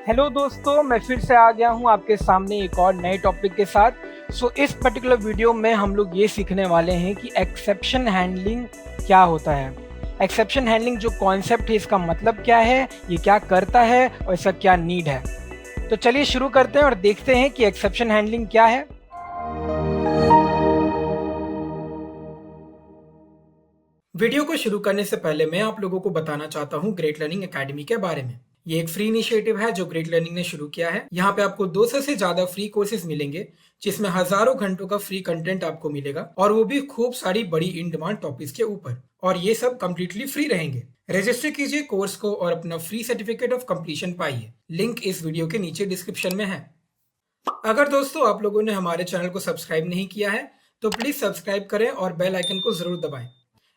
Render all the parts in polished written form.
Hello दोस्तों, मैं फिर से आ गया हूँ आपके सामने एक और नए टॉपिक के साथ। इस पर्टिकुलर वीडियो में हम लोग ये सीखने वाले हैं कि एक्सेप्शन हैंडलिंग क्या होता है। एक्सेप्शन हैंडलिंग जो कॉन्सेप्ट है, इसका मतलब क्या है, ये क्या करता है और इसका क्या नीड है। तो चलिए शुरू करते हैं और देखते हैं कि एक्सेप्शन हैंडलिंग क्या है। वीडियो को शुरू करने से पहले मैं आप लोगों को बताना चाहता हूँ ग्रेट लर्निंग एकेडमी के बारे में। ये एक फ्री इनिशिएटिव है जो ग्रेट लर्निंग ने शुरू किया है। यहाँ पे आपको 200 से ज्यादा फ्री कोर्सेज मिलेंगे, जिसमें हजारों घंटों का फ्री कंटेंट आपको मिलेगा, और वो भी खूब सारी बड़ी इन डिमांड टॉपिक्स के ऊपर, और ये सब कम्प्लीटली फ्री रहेंगे। रजिस्टर कीजिए कोर्स को और अपना फ्री सर्टिफिकेट ऑफ कंप्लीशन पाइए। लिंक इस वीडियो के नीचे डिस्क्रिप्शन में है। अगर दोस्तों आप लोगों ने हमारे चैनल को सब्सक्राइब नहीं किया है तो प्लीज सब्सक्राइब करें और बेल आइकन को जरूर दबाएं।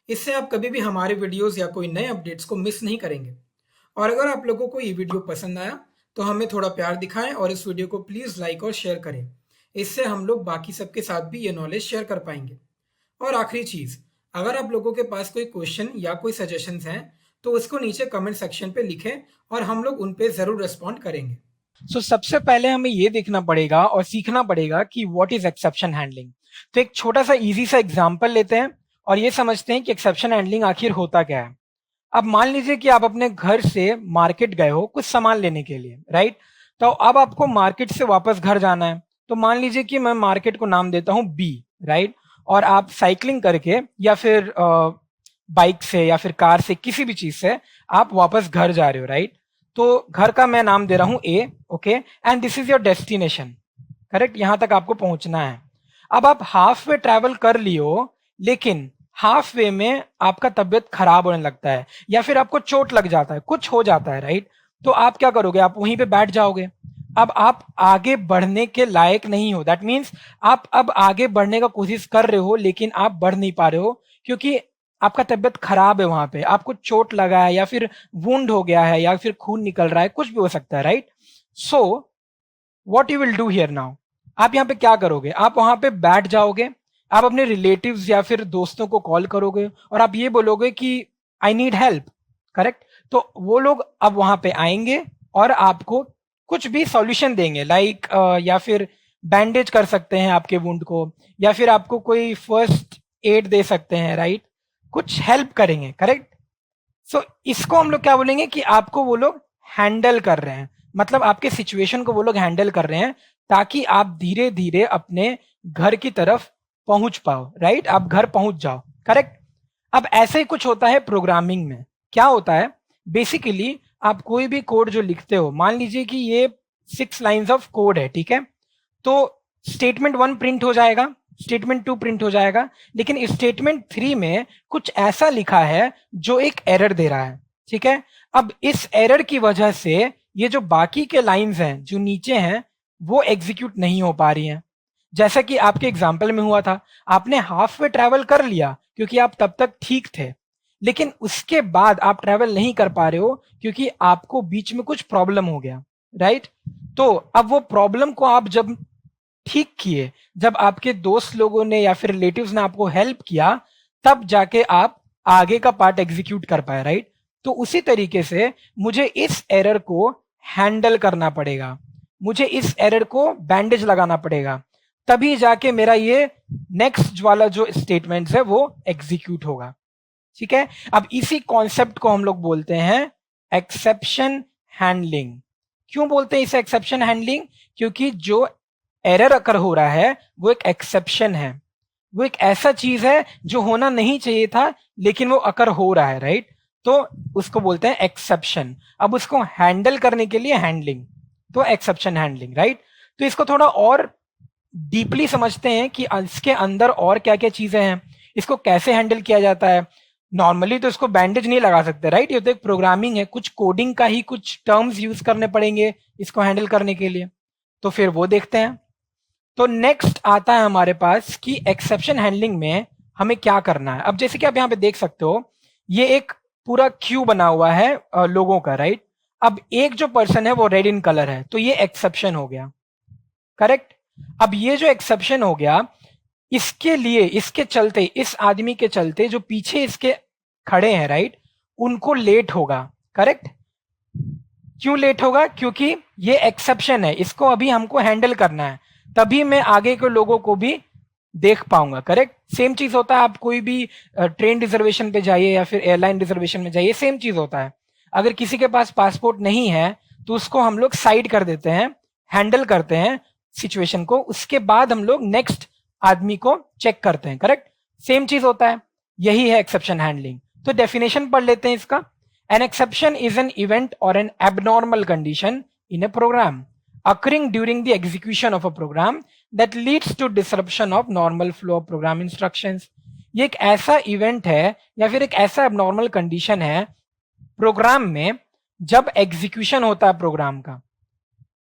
इससे आप कभी भी हमारे वीडियोस या कोई नए अपडेट्स को मिस नहीं करेंगे। और अगर आप लोगों को ये वीडियो पसंद आया तो हमें थोड़ा प्यार दिखाएं और इस वीडियो को प्लीज लाइक और शेयर करें। इससे हम लोग बाकी सबके साथ भी ये नॉलेज शेयर कर पाएंगे। और आखिरी चीज, अगर आप लोगों के पास कोई क्वेश्चन या कोई सजेशंस हैं तो उसको नीचे कमेंट सेक्शन पे लिखें और हम लोग उन पे जरूर रिस्पॉन्ड करेंगे। सबसे पहले हमें ये देखना पड़ेगा और सीखना पड़ेगा कि व्हाट इज एक्सेप्शन हैंडलिंग। तो एक छोटा सा इजी सा एग्जांपल लेते हैं और ये समझते हैं कि एक्सेप्शन हैंडलिंग आखिर होता क्या है। अब मान लीजिए कि आप अपने घर से मार्केट गए हो कुछ सामान लेने के लिए, राइट। तो अब आपको मार्केट से वापस घर जाना है। तो मान लीजिए कि मैं मार्केट को नाम देता हूं बी, राइट। और आप साइकिलिंग करके या फिर बाइक से या फिर कार से, किसी भी चीज से आप वापस घर जा रहे हो, राइट। तो घर का मैं नाम दे रहा हूं A, okay, and this is your destination, correct. यहां तक आपको पहुंचना है। अब आप हाफ वे ट्रैवल कर लियो, लेकिन हाफ वे में आपका तबीयत खराब होने लगता है या फिर आपको चोट लग जाता है, कुछ हो जाता है, राइट। तो आप क्या करोगे, आप वहीं पे बैठ जाओगे। अब आप आगे बढ़ने के लायक नहीं हो। दैट मीन्स आप अब आगे बढ़ने का कोशिश कर रहे हो लेकिन आप बढ़ नहीं पा रहे हो, क्योंकि आपका तबीयत खराब है, वहां पे आपको चोट लगा है या फिर वुंड हो गया है या फिर खून निकल रहा है, कुछ भी हो सकता है, right. So what you will do here now, आप यहाँ पे क्या करोगे, आप वहां पे बैठ जाओगे। आप अपने रिलेटिव्स या फिर दोस्तों को कॉल करोगे और आप ये बोलोगे कि आई नीड हेल्प, करेक्ट। तो वो लोग अब वहां पे आएंगे और आपको कुछ भी सॉल्यूशन देंगे, लाइक या फिर बैंडेज कर सकते हैं आपके वुंड को, या फिर आपको कोई फर्स्ट एड दे सकते हैं, राइट। कुछ हेल्प करेंगे, करेक्ट। इसको हम लोग क्या बोलेंगे कि आपको वो लोग हैंडल कर रहे हैं, मतलब आपके सिचुएशन को वो लोग हैंडल कर रहे हैं, ताकि आप धीरे धीरे अपने घर की तरफ पहुंच पाओ, राइट। आप घर पहुंच जाओ, करेक्ट। अब ऐसे ही कुछ होता है प्रोग्रामिंग में। क्या होता है, बेसिकली आप कोई भी कोड जो लिखते हो, मान लीजिए कि ये 6 लाइन्स ऑफ कोड है, ठीक है। तो स्टेटमेंट 1 प्रिंट हो जाएगा, स्टेटमेंट 2 प्रिंट हो जाएगा, लेकिन स्टेटमेंट 3 में कुछ ऐसा लिखा है जो एक एरर दे रहा है, ठीक है। अब इस एरर की वजह से ये जो बाकी के लाइंस हैं जो नीचे हैं वो एग्जीक्यूट नहीं हो पा रही हैं। जैसा कि आपके एग्जाम्पल में हुआ था, आपने हाफ वे ट्रैवल कर लिया क्योंकि आप तब तक ठीक थे, लेकिन उसके बाद आप ट्रैवल नहीं कर पा रहे हो क्योंकि आपको बीच में कुछ प्रॉब्लम हो गया, राइट। तो अब वो प्रॉब्लम को आप जब ठीक किए, जब आपके दोस्त लोगों ने या फिर रिलेटिव्स ने आपको हेल्प किया, तब जाके आप आगे का पार्ट एग्जीक्यूट कर पाए, राइट। तो उसी तरीके से मुझे इस एरर को हैंडल करना पड़ेगा, मुझे इस एरर को बैंडेज लगाना पड़ेगा, तभी जाके मेरा ये नेक्स्ट वाला जो स्टेटमेंट है वो एग्जीक्यूट होगा, ठीक है। अब इसी कॉन्सेप्ट को हम लोग बोलते हैं एक्सेप्शन हैंडलिंग। क्यों बोलते हैं इसे एक्सेप्शन हैंडलिंग, क्योंकि जो एरर अकर हो रहा है वो एक एक्सेप्शन है, वो एक ऐसा चीज है जो होना नहीं चाहिए था लेकिन वो अकर हो रहा है, राइट। तो उसको बोलते हैं एक्सेप्शन। अब उसको हैंडल करने के लिए हैंडलिंग, तो एक्सेप्शन हैंडलिंग, राइट। तो इसको थोड़ा और डीपली समझते हैं कि इसके अंदर और क्या क्या चीजें हैं, इसको कैसे हैंडल किया जाता है। नॉर्मली तो इसको बैंडेज नहीं लगा सकते, राइट। ये तो एक प्रोग्रामिंग है, कुछ कोडिंग का ही कुछ टर्म्स यूज करने पड़ेंगे इसको हैंडल करने के लिए। तो फिर वो देखते हैं। तो नेक्स्ट आता है हमारे पास कि एक्सेप्शन हैंडलिंग में हमें क्या करना है। अब जैसे कि आप यहाँ पे देख सकते हो, ये एक पूरा क्यू बना हुआ है लोगों का, राइट। अब एक जो पर्सन है वो रेड इन कलर है, तो ये एक्सेप्शन हो गया, करेक्ट। अब ये जो एक्सेप्शन हो गया, इसके लिए, इसके चलते, इस आदमी के चलते जो पीछे इसके खड़े हैं, राइट, उनको लेट होगा, करेक्ट। क्यों लेट होगा, क्योंकि ये एक्सेप्शन है, इसको अभी हमको हैंडल करना है, तभी मैं आगे के लोगों को भी देख पाऊंगा। करेक्ट? सेम चीज होता है, आप कोई भी ट्रेन रिजर्वेशन पे जाइए या फिर एयरलाइन रिजर्वेशन में जाइए, सेम चीज होता है। अगर किसी के पास पासपोर्ट नहीं है तो उसको हम लोग साइड कर देते हैं, हैंडल करते हैं सिचुएशन को, उसके बाद हम लोग नेक्स्ट आदमी को चेक करते हैं। करेक्ट? सेम चीज होता है, यही है एक्सेप्शन हैंडलिंग। तो डेफिनेशन पढ़ लेते हैं इसका। An exception is an event और an abnormal condition in a program occurring during the execution of a program that leads to disruption of normal flow of program instructions। ये एक ऐसा event है या फिर एक ऐसा abnormal कंडीशन है प्रोग्राम में, जब एग्जीक्यूशन होता है प्रोग्राम का,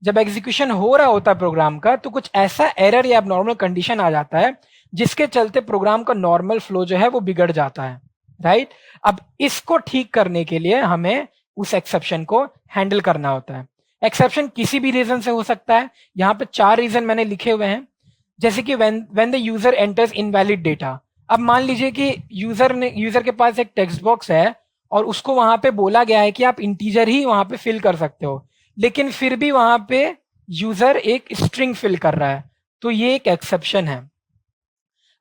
जब एग्जीक्यूशन हो रहा होता है प्रोग्राम का, तो कुछ ऐसा एरर या abnormal कंडीशन आ जाता है जिसके चलते प्रोग्राम का नॉर्मल फ्लो जो है वो बिगड़ जाता है। राइट? अब इसको ठीक करने के लिए हमें उस एक्सेप्शन को हैंडल करना होता है। एक्सेप्शन किसी भी रीजन से हो सकता है। यहां पे 4 रीजन मैंने लिखे हुए हैं, जैसे कि when the user enters invalid data. अब मान लीजिए कि यूजर के पास एक टेक्स्ट बॉक्स है और उसको वहां पे बोला गया है कि आप इंटीजर ही वहां पे फिल कर सकते हो, लेकिन फिर भी वहां पे यूजर एक स्ट्रिंग फिल कर रहा है, तो ये एक एक्सेप्शन है।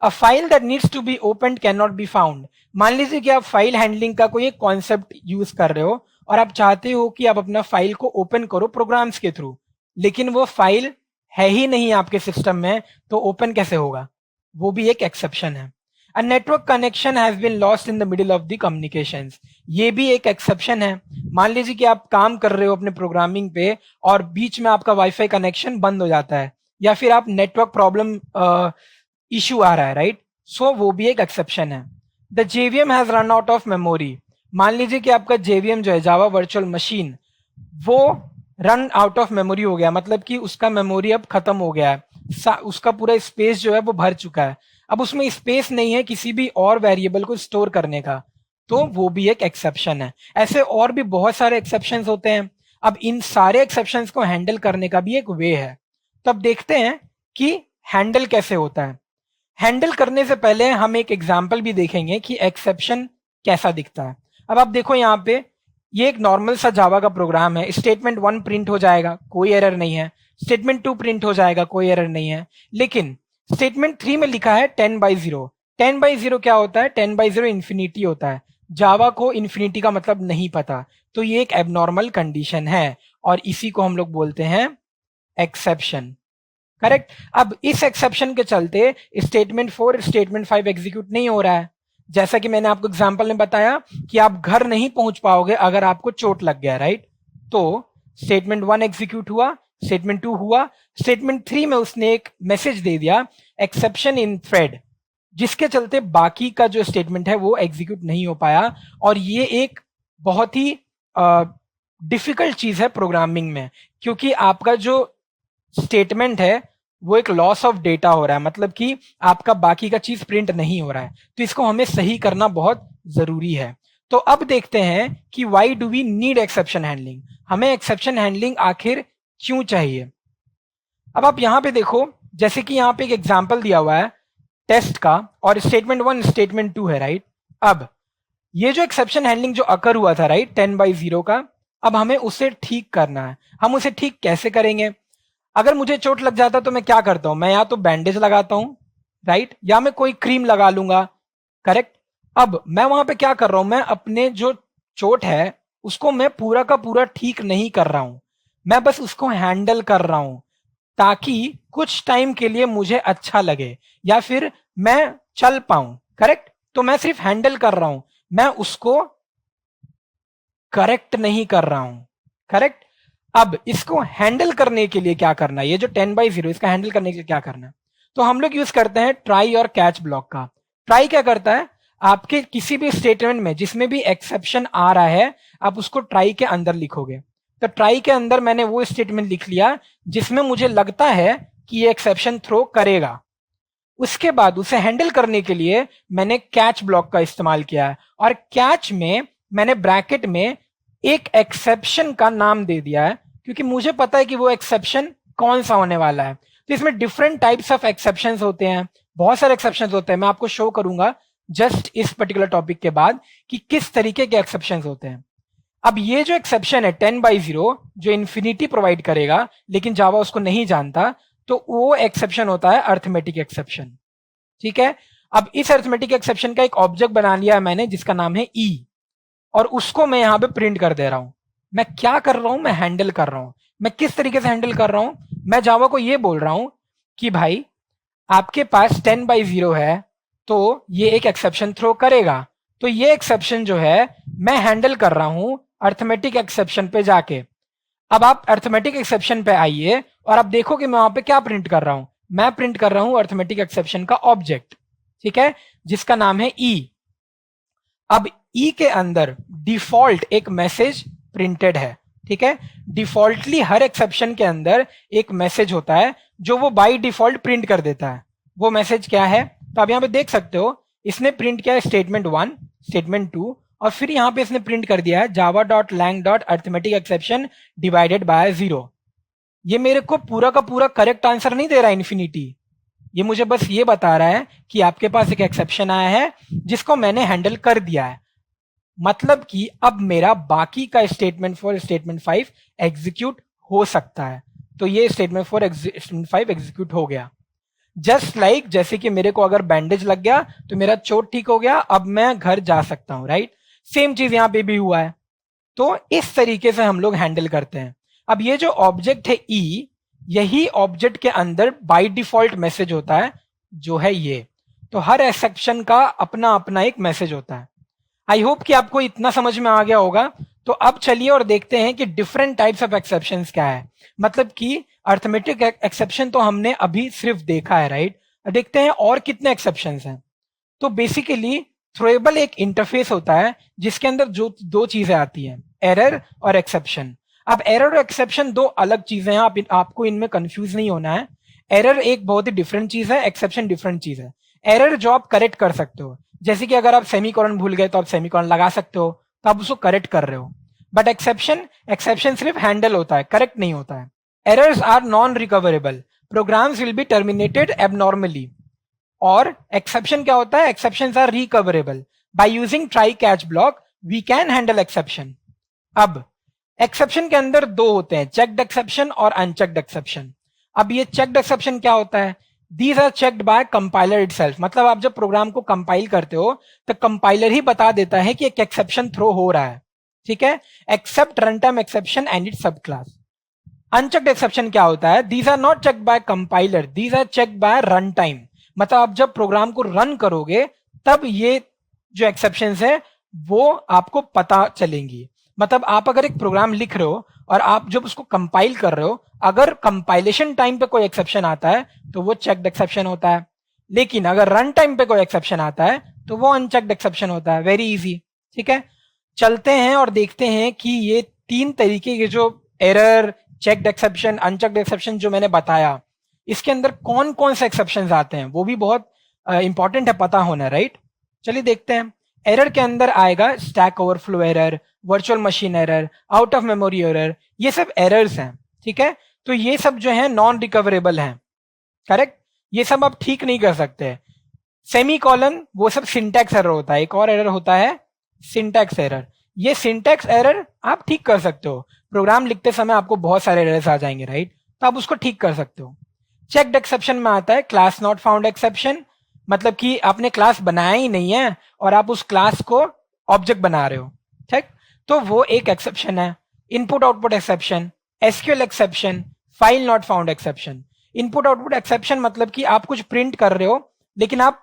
A file that needs to be open can not be found. मान लीजिए कि आप फाइल हैंडलिंग का कोई एक कॉन्सेप्ट यूज कर रहे हो और आप चाहते हो कि आप अपना फाइल को ओपन करो प्रोग्राम्स के थ्रू, लेकिन वो फाइल है ही नहीं आपके सिस्टम में, तो ओपन कैसे होगा? वो भी एक एक्सेप्शन है। A network connection has been lost in the middle of the communications. ये भी एक एक्सेप्शन है। मान लीजिए कि आप काम कर रहे हो अपने प्रोग्रामिंग पे और बीच में आपका वाईफाई कनेक्शन बंद हो जाता है, या फिर आप नेटवर्क प्रॉब्लम इशू आ रहा है। राइट? सो वो भी एक एक्सेप्शन है। The JVM has run out of memory. मान लीजिए कि आपका जेवीएम जो है, जावा वर्चुअल मशीन, वो रन आउट ऑफ मेमोरी हो गया, मतलब कि उसका मेमोरी अब खत्म हो गया है, उसका पूरा स्पेस जो है वो भर चुका है, अब उसमें स्पेस नहीं है किसी भी और वेरिएबल को स्टोर करने का, तो वो भी एक एक्सेप्शन है। ऐसे और भी बहुत सारे एक्सेप्शंस होते हैं। अब इन सारे एक्सेप्शंस को हैंडल करने का भी एक वे है। तो अब देखते हैं कि हैंडल कैसे होता है। हैंडल करने से पहले हम एक एग्जाम्पल भी देखेंगे कि एक्सेप्शन कैसा दिखता है। अब आप देखो यहाँ पे, ये एक नॉर्मल सा जावा का प्रोग्राम है। स्टेटमेंट 1 प्रिंट हो जाएगा, कोई एरर नहीं है। स्टेटमेंट 2 प्रिंट हो जाएगा, कोई एरर नहीं है। लेकिन स्टेटमेंट 3 में लिखा है 10/0। 10/0 क्या होता है? 10/0 इंफिनिटी होता है। जावा को इंफिनिटी का मतलब नहीं पता, तो ये एक एबनॉर्मल कंडीशन है और इसी को हम लोग बोलते हैं एक्सेप्शन। करेक्ट? अब इस एक्सेप्शन के चलते स्टेटमेंट 4 स्टेटमेंट 5 एग्जीक्यूट नहीं हो रहा है। जैसा कि मैंने आपको एग्जांपल में बताया कि आप घर नहीं पहुंच पाओगे अगर आपको चोट लग गया। राइट? तो स्टेटमेंट 1 एग्जीक्यूट हुआ, स्टेटमेंट 2 हुआ, स्टेटमेंट 3 में उसने एक मैसेज दे दिया एक्सेप्शन इन थ्रेड, जिसके चलते बाकी का जो स्टेटमेंट है वो एग्जीक्यूट नहीं हो पाया। और ये एक बहुत ही डिफिकल्ट चीज है प्रोग्रामिंग में, क्योंकि आपका जो स्टेटमेंट है वो एक लॉस ऑफ डेटा हो रहा है, मतलब कि आपका बाकी का चीज प्रिंट नहीं हो रहा है, तो इसको हमें सही करना बहुत जरूरी है। तो अब देखते हैं कि why do we need exception handling. हमें एक्सेप्शन हैंडलिंग आखिर क्यों चाहिए? अब आप यहां पे देखो, जैसे कि यहां पे एक एग्जांपल दिया हुआ है टेस्ट का, और स्टेटमेंट 1 स्टेटमेंट 2 है। राइट? अब ये जो एक्सेप्शन हैंडलिंग जो अकर हुआ था, राइट, 10/0 का, अब हमें उसे ठीक करना है। हम उसे ठीक कैसे करेंगे? अगर मुझे चोट लग जाता तो मैं क्या करता हूं? मैं या तो बैंडेज लगाता हूं, राइट, या मैं कोई क्रीम लगा लूंगा। करेक्ट? अब मैं वहां पे क्या कर रहा हूं? मैं अपने जो चोट है उसको मैं पूरा का पूरा ठीक नहीं कर रहा हूं, मैं बस उसको हैंडल कर रहा हूं ताकि कुछ टाइम के लिए मुझे अच्छा लगे या फिर मैं चल पाऊं। करेक्ट? तो मैं सिर्फ हैंडल कर रहा हूं, मैं उसको करेक्ट नहीं कर रहा हूं। करेक्ट? अब इसको हैंडल करने के लिए क्या करना है? ये जो 10/0 इसका हैंडल करने के लिए क्या करना है? तो हम लोग यूज करते हैं ट्राई और कैच ब्लॉक का। ट्राई क्या करता है? आपके किसी भी स्टेटमेंट में जिसमें भी एक्सेप्शन आ रहा है, आप उसको ट्राई के अंदर लिखोगे। तो ट्राई के अंदर मैंने वो स्टेटमेंट लिख लिया जिसमें मुझे लगता है कि ये एक्सेप्शन थ्रो करेगा। उसके बाद उसे हैंडल करने के लिए मैंने कैच ब्लॉक का इस्तेमाल किया है, और कैच में मैंने ब्रैकेट में एक एक्सेप्शन का नाम दे दिया है, क्योंकि मुझे पता है कि वो एक्सेप्शन कौन सा होने वाला है। तो इसमें डिफरेंट टाइप्स ऑफ एक्सेप्शंस होते हैं, बहुत सारे एक्सेप्शंस होते हैं। मैं आपको शो करूंगा जस्ट इस पर्टिकुलर टॉपिक के बाद कि किस तरीके के एक्सेप्शंस होते हैं। अब ये जो एक्सेप्शन है 10/0 जो इन्फिनिटी प्रोवाइड करेगा लेकिन जावा उसको नहीं जानता, तो वो एक्सेप्शन होता है अर्थमेटिक एक्सेप्शन। ठीक है, अब इस अर्थमेटिक एक्सेप्शन का एक ऑब्जेक्ट बना लिया है मैंने जिसका नाम है ई, और उसको मैं यहां पे प्रिंट कर दे रहा हूं। मैं क्या कर रहा हूं, मैं हैंडल कर रहा हूं। मैं किस तरीके से हैंडल कर रहा हूं, मैं जावा को ये बोल रहा हूं कि भाई आपके पास 10/0 है तो ये एक एक्सेप्शन थ्रो करेगा। तो ये एक्सेप्शन जो है मैं हैंडल कर रहा हूं अर्थमेटिक एक्सेप्शन पे जाके। अब आप अर्थमेटिक एक्सेप्शन पे आइए और आप देखो कि मैं वहां पे क्या प्रिंट कर रहा हूं। मैं प्रिंट कर रहा हूं अर्थमेटिक एक्सेप्शन का ऑब्जेक्ट, ठीक है, जिसका नाम है ई। अब ई के अंदर डिफॉल्ट एक मैसेज प्रिंटेड है। ठीक है, डिफॉल्टली हर एक्सेप्शन के अंदर एक मैसेज होता है जो वो बाय डिफॉल्ट प्रिंट कर देता है। वो मैसेज क्या है, तो आप यहां पे देख सकते हो इसने प्रिंट किया है statement 1, statement 2, और फिर यहां पे इसने प्रिंट कर दिया है java.lang.arithmetic exception divided by 0। ये मेरे को पूरा का पूरा करेक्ट आंसर नहीं दे रहा है इन्फिनिटी, ये मुझे बस ये बता रहा है कि आपके पास एक एक्सेप्शन आया है जिसको मैंने हैंडल कर दिया है। मतलब कि अब मेरा बाकी का statement 4 statement 5 एग्जीक्यूट हो सकता है। तो ये statement 4 statement 5 एग्जीक्यूट हो गया। जस्ट लाइक जैसे कि मेरे को अगर बैंडेज लग गया तो मेरा चोट ठीक हो गया, अब मैं घर जा सकता हूं, राइट। सेम चीज यहां पे भी हुआ है। तो इस तरीके से हम लोग हैंडल करते हैं। अब ये जो ऑब्जेक्ट है ई, यही ऑब्जेक्ट के अंदर बाय डिफॉल्ट मैसेज होता है जो है ये। तो हर एक्सेप्शन का अपना अपना एक मैसेज होता है। आई होप कि आपको इतना समझ में आ गया होगा। तो अब चलिए और देखते हैं कि डिफरेंट टाइप्स ऑफ एक्सेप्शंस क्या है। मतलब कि अर्थमेटिक एक्सेप्शन तो हमने अभी सिर्फ देखा है, राइट। देखते हैं और कितने एक्सेप्शंस हैं। तो बेसिकली थ्रोएबल एक इंटरफेस होता है जिसके अंदर जो दो चीजें आती हैं, एरर और एक्सेप्शन। अब एरर और एक्सेप्शन दो अलग चीजें हैं, आपको इनमें कंफ्यूज नहीं होना है। एरर एक बहुत ही डिफरेंट चीज है, एक्सेप्शन डिफरेंट चीज है। एरर जो आप करेक्ट कर सकते हो, जैसे कि अगर आप सेमीकोलन भूल गए तो आप सेमीकोलन लगा सकते हो, तो आप उसको करेक्ट कर रहे हो। बट एक्सेप्शन सिर्फ हैंडल होता है, करेक्ट नहीं होता है। Errors are non recoverable, programs will be terminated abnormally. और एक्सेप्शन क्या होता है, exceptions are recoverable by using try catch block we can handle exception. अब एक्सेप्शन के अंदर दो होते हैं, चेक्ड एक्सेप्शन और अनचेक्ड एक्सेप्शन। अब ये चेक्ड एक्सेप्शन क्या होता है, these are checked by compiler itself. मतलब आप जब प्रोग्राम को कंपाइल करते हो तो कंपाइलर ही बता देता है कि एक एक्सेप्शन थ्रो हो रहा है, ठीक है, except run time exception and its sub class. Unchecked exception क्या होता है, these are not checked by compiler, these are checked by run time. मतलब आप जब प्रोग्राम को रन करोगे तब ये जो एक्सेप्शंस है वो आपको पता चलेंगी। मतलब आप अगर एक प्रोग्राम लिख रहे हो और आप जब उसको कंपाइल कर रहे हो, अगर कंपाइलेशन टाइम पे कोई एक्सेप्शन आता है तो वो चेक्ड एक्सेप्शन होता है, लेकिन अगर रन टाइम पे कोई एक्सेप्शन आता है तो वो अनचेक्ड एक्सेप्शन होता है। वेरी इजी, ठीक है। चलते हैं और देखते हैं कि ये तीन तरीके के जो error, checked exception, unchecked exception जो मैंने बताया, इसके अंदर कौन कौन से एक्सेप्शंस आते हैं, वो भी बहुत इंपॉर्टेंट है पता होना, राइट। चलिए देखते हैं। एरर के अंदर आएगा stack overflow error, virtual machine error, out of memory error, ये सब एरर्स हैं, ठीक है। तो ये सब जो है नॉन रिकवरेबल हैं, करेक्ट, ये सब आप ठीक नहीं कर सकते। सेमीकोलन वो सब सिंटैक्स एरर होता है। एक और एरर होता है सिंटैक्स एरर, ये सिंटैक्स एरर आप ठीक कर सकते हो। प्रोग्राम लिखते समय आपको बहुत सारे एरर्स आ जाएंगे, राइट, तो आप उसको ठीक कर सकते हो। चेक्ड एक्सेप्शन में आता है क्लास नॉट फाउंड एक्सेप्शन, मतलब कि आपने क्लास बनाया ही नहीं है और आप उस क्लास को ऑब्जेक्ट बना रहे हो, ठीक, तो वो एक एक्सेप्शन है। Input output exception, SQL exception, file not found exception. Input output exception मतलब कि आप कुछ प्रिंट कर रहे हो लेकिन आप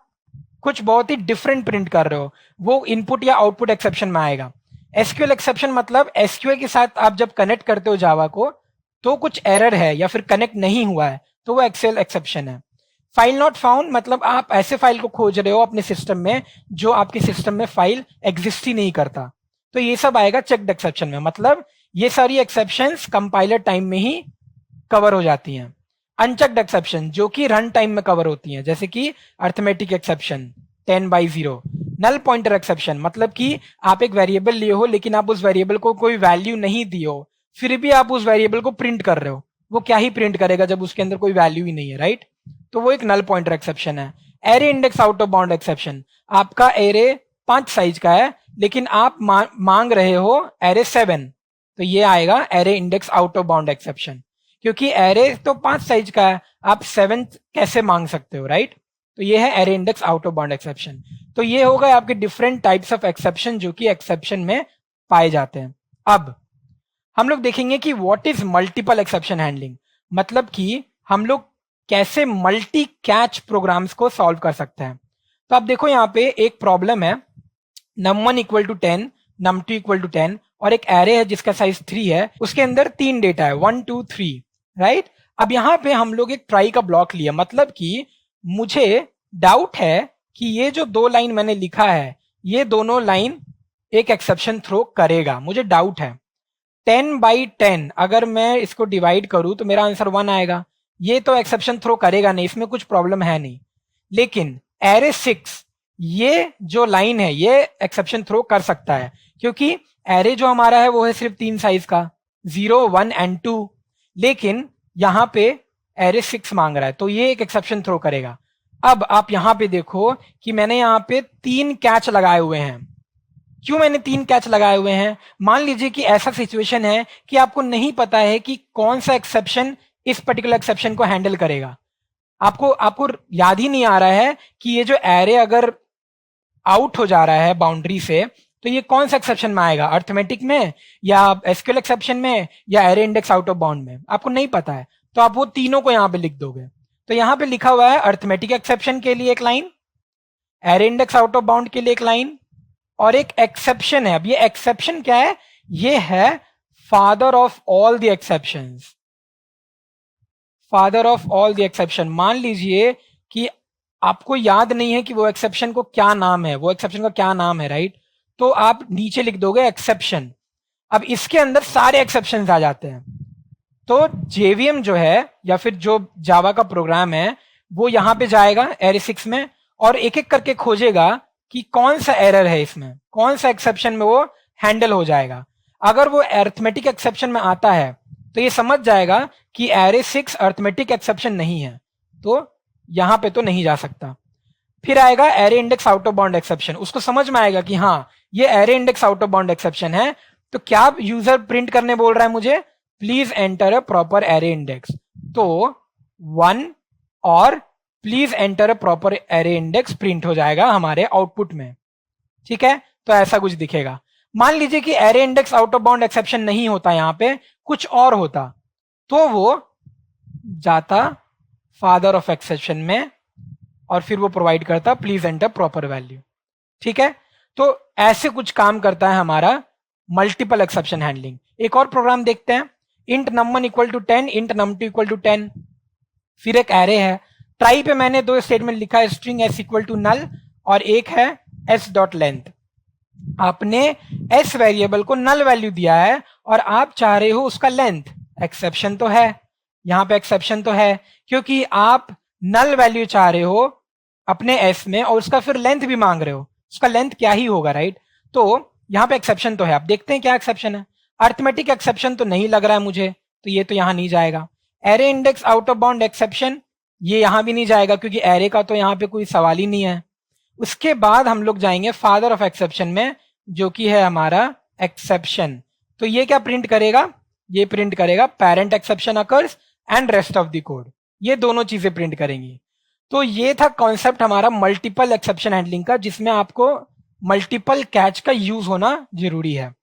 कुछ बहुत ही डिफरेंट प्रिंट कर रहे हो, वो इनपुट या आउटपुट एक्सेप्शन में आएगा। एसक्यूएल एक्सेप्शन मतलब एसक्यूएल के साथ आप जब कनेक्ट करते हो जावा को तो कुछ एरर है या फिर कनेक्ट नहीं हुआ है, तो वो एक्सेल एक्सेप्शन है। फाइल नॉट फाउंड मतलब आप ऐसे फाइल को खोज रहे हो अपने सिस्टम में जो आपके सिस्टम में फाइल एग्जिस्ट ही नहीं करता, तो ये सब आएगा चेक्ड एक्सेप्शन में। मतलब ये सारी एक्सेप्शंस कंपाइलर टाइम में ही कवर हो जाती हैं। अनचेक्ड एक्सेप्शन जो कि रन टाइम में कवर होती हैं, जैसे कि arithmetic exception 10/0, null pointer exception मतलब कि आप एक वेरिएबल लिए हो लेकिन आप उस वेरिएबल को कोई वैल्यू नहीं दी हो, फिर भी आप उस वेरिएबल को प्रिंट कर रहे हो, वो क्या ही प्रिंट करेगा जब उसके अंदर कोई वैल्यू ही नहीं है, राइट, तो वो एक नल पॉइंटर एक्सेप्शन है। Array index out of bound exception, आपका एरे 5 साइज का है, लेकिन आप मांग रहे हो एरे 7, तो ये आएगा array index out of bound exception, क्योंकि एरे तो 5 साइज का है, आप 7 कैसे मांग सकते हो, राइट। तो ये है array index out of bound exception. तो ये हो गए आपके डिफरेंट टाइप्स ऑफ एक्सेप्शन जो कि एक्सेप्शन में पाए जाते हैं। अब हम लोग देखेंगे कि what is multiple exception handling, मतलब कि हम लोग कैसे मल्टी कैच प्रोग्राम्स को सॉल्व कर सकते हैं। तो आप देखो यहाँ पे एक प्रॉब्लम है, num1 equal to 10, num2 equal to 10 और एक एरे है जिसका साइज 3 है, उसके अंदर 3 डेटा है 1 2 3, राइट। अब यहाँ पे हम लोग एक ट्राई का ब्लॉक लिया, मतलब कि मुझे डाउट है कि ये जो 2 लाइन मैंने लिखा है ये दोनों लाइन एक एक्सेप्शन थ्रो करेगा, मुझे डाउट है। 10/10 अगर मैं इसको डिवाइड करूं तो मेरा आंसर 1 आएगा, ये तो एक्सेप्शन थ्रो करेगा नहीं, इसमें कुछ प्रॉब्लम है नहीं। लेकिन एरे 6 ये जो लाइन है ये एक्सेप्शन थ्रो कर सकता है, क्योंकि एरे जो हमारा है वो है सिर्फ 3 साइज का, 0 1 एंड 2, लेकिन यहां पे एरे 6 मांग रहा है, तो ये एक एक्सेप्शन थ्रो करेगा। अब आप यहां पे देखो कि मैंने यहां पे 3 कैच लगाए हुए हैं। क्यों मैंने 3 कैच लगाए हुए हैं? मान लीजिए कि ऐसा सिचुएशन है कि आपको नहीं पता है कि कौन सा एक्सेप्शन इस पर्टिकुलर एक्सेप्शन को हैंडल करेगा, आपको आपको याद ही नहीं आ रहा है कि ये जो एरे अगर आउट हो जा रहा है बाउंड्री से तो ये कौन सा एक्सेप्शन में आएगा, अर्थमेटिक में या एसक्यूएल एक्सेप्शन में या array index out of bound में, आपको नहीं पता है। तो आप वो तीनों को यहां पे लिख दोगे। तो यहां पे लिखा हुआ है अर्थमेटिक एक्सेप्शन के लिए एक line, array index out of bound के लिए एक लाइन, और एक एक्सेप्शन है। अब ये एक्सेप्शन क्या है? ये है father of all the exceptions, father of all the exception. मान लीजिए कि आपको याद नहीं है कि वो एक्सेप्शन को क्या नाम है, वो एक्सेप्शन का क्या नाम है, राइट। तो आप नीचे लिख दोगे एक्सेप्शन। अब इसके अंदर सारे एक्सेप्शन आ जाते हैं। तो जेवीएम जो है या फिर जो जावा का प्रोग्राम है वो यहां पे जाएगा एरे 6 में और एक एक करके खोजेगा कि कौन सा एरर है इसमें, कौन सा एक्सेप्शन में वो हैंडल हो जाएगा। अगर वो अरिथमेटिक एक्सेप्शन में आता है तो ये समझ जाएगा कि एरे 6 अरिथमेटिक एक्सेप्शन नहीं है, तो यहां पे तो नहीं जा सकता। फिर आएगा array index out of bound exception, उसको समझ में आएगा कि हाँ ये array index out of bound exception है। तो क्या यूजर प्रिंट करने बोल रहा है मुझे, please enter a proper array index, तो 1 और please enter a proper array index print हो जाएगा हमारे आउटपुट में, ठीक है। तो ऐसा कुछ दिखेगा। मान लीजिए कि array index out of bound exception नहीं होता, यहां पे कुछ और होता, तो वो जाता फादर ऑफ एक्सेप्शन में और फिर वो प्रोवाइड करता प्लीज एंटर प्रॉपर वैल्यू, ठीक है। तो ऐसे कुछ काम करता है हमारा मल्टीपल एक्सेप्शन हैंडलिंग। एक और प्रोग्राम देखते हैं, int num1 equal to 10, int num2 equal to 10, फिर एक एरे है। ट्राई पे मैंने 2 स्टेटमेंट लिखा है, string s equal to null और एक है s डॉट लेंथ। आपने s वेरिएबल को नल वैल्यू दिया है और आप चाह रहे हो उसका लेंथ। एक्सेप्शन तो है, यहां पे एक्सेप्शन तो है क्योंकि आप नल वैल्यू चाह रहे हो अपने s में और उसका फिर लेंथ भी मांग रहे हो, उसका लेंथ क्या ही होगा, राइट। तो यहां पे एक्सेप्शन तो है। आप देखते हैं क्या एक्सेप्शन है। अरिथमेटिक एक्सेप्शन तो नहीं लग रहा है मुझे, तो ये तो यहां नहीं जाएगा। Array index out of bound exception ये यहां भी नहीं जाएगा क्योंकि एरे का तो यहां पे कोई सवाल ही नहीं है। उसके बाद हम लोग जाएंगे फादर ऑफ एक्सेप्शन में, जो कि है हमारा एक्सेप्शन। तो ये क्या प्रिंट करेगा, ये प्रिंट करेगा parent exception occurs and rest of the code, ये दोनों चीजें प्रिंट करेंगी। तो ये था कॉन्सेप्ट हमारा मल्टीपल एक्सेप्शन हैंडलिंग का, जिसमें आपको मल्टीपल कैच का यूज होना जरूरी है।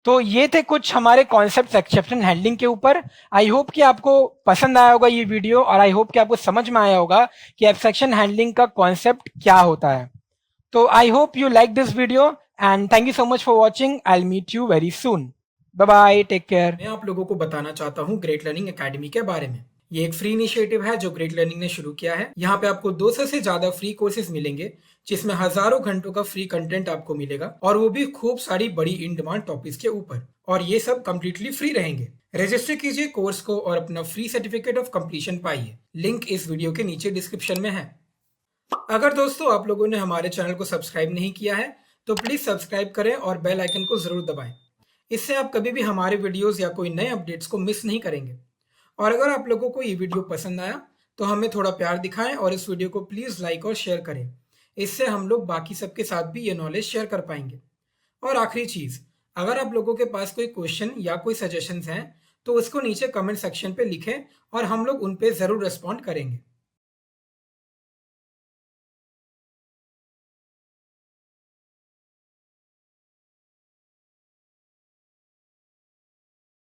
तो ये थे कुछ हमारे कॉन्सेप्ट एक्सेप्शन हैंडलिंग के ऊपर। आई होप कि आपको पसंद आया होगा ये वीडियो और आई होप कि आपको समझ में आया होगा कि एक्सेप्शन हैंडलिंग का कॉन्सेप्ट क्या होता है। तो I hope you like this video and thank you so much for watching. I will meet you very soon. Bye bye, take care. मैं आप लोगों को बताना चाहता हूँ ग्रेट लर्निंग एकेडमी के बारे में। ये एक फ्री इनिशिएटिव है जो ग्रेट लर्निंग ने शुरू किया है। यहाँ पे आपको 200 से ज्यादा फ्री कोर्सेज मिलेंगे जिसमें हजारों घंटों का फ्री कंटेंट आपको मिलेगा और वो भी खूब सारी बड़ी इन डिमांड टॉपिक्स के ऊपर, और ये सब कंप्लीटली फ्री रहेंगे। रजिस्टर कीजिए कोर्स को और अपना फ्री सर्टिफिकेट ऑफ कंप्लीशन पाइए। लिंक इस वीडियो के नीचे डिस्क्रिप्शन में है। अगर दोस्तों आप लोगों ने हमारे चैनल को सब्सक्राइब नहीं किया है तो प्लीज सब्सक्राइब करें और बेल आइकन को जरूर दबाएं। इससे आप कभी भी हमारे वीडियोस या कोई नए अपडेट्स को मिस नहीं करेंगे। और अगर आप लोगों को ये वीडियो पसंद आया तो हमें थोड़ा प्यार दिखाएं और इस वीडियो को प्लीज लाइक और शेयर करें। इससे हम लोग बाकी सबके साथ भी ये नॉलेज शेयर कर पाएंगे। और आखिरी चीज, अगर आप लोगों के पास कोई क्वेश्चन या कोई सजेशंस हैं तो उसको नीचे कमेंट सेक्शन पे लिखें और हम लोग उन पे जरूर रिस्पॉन्ड करेंगे।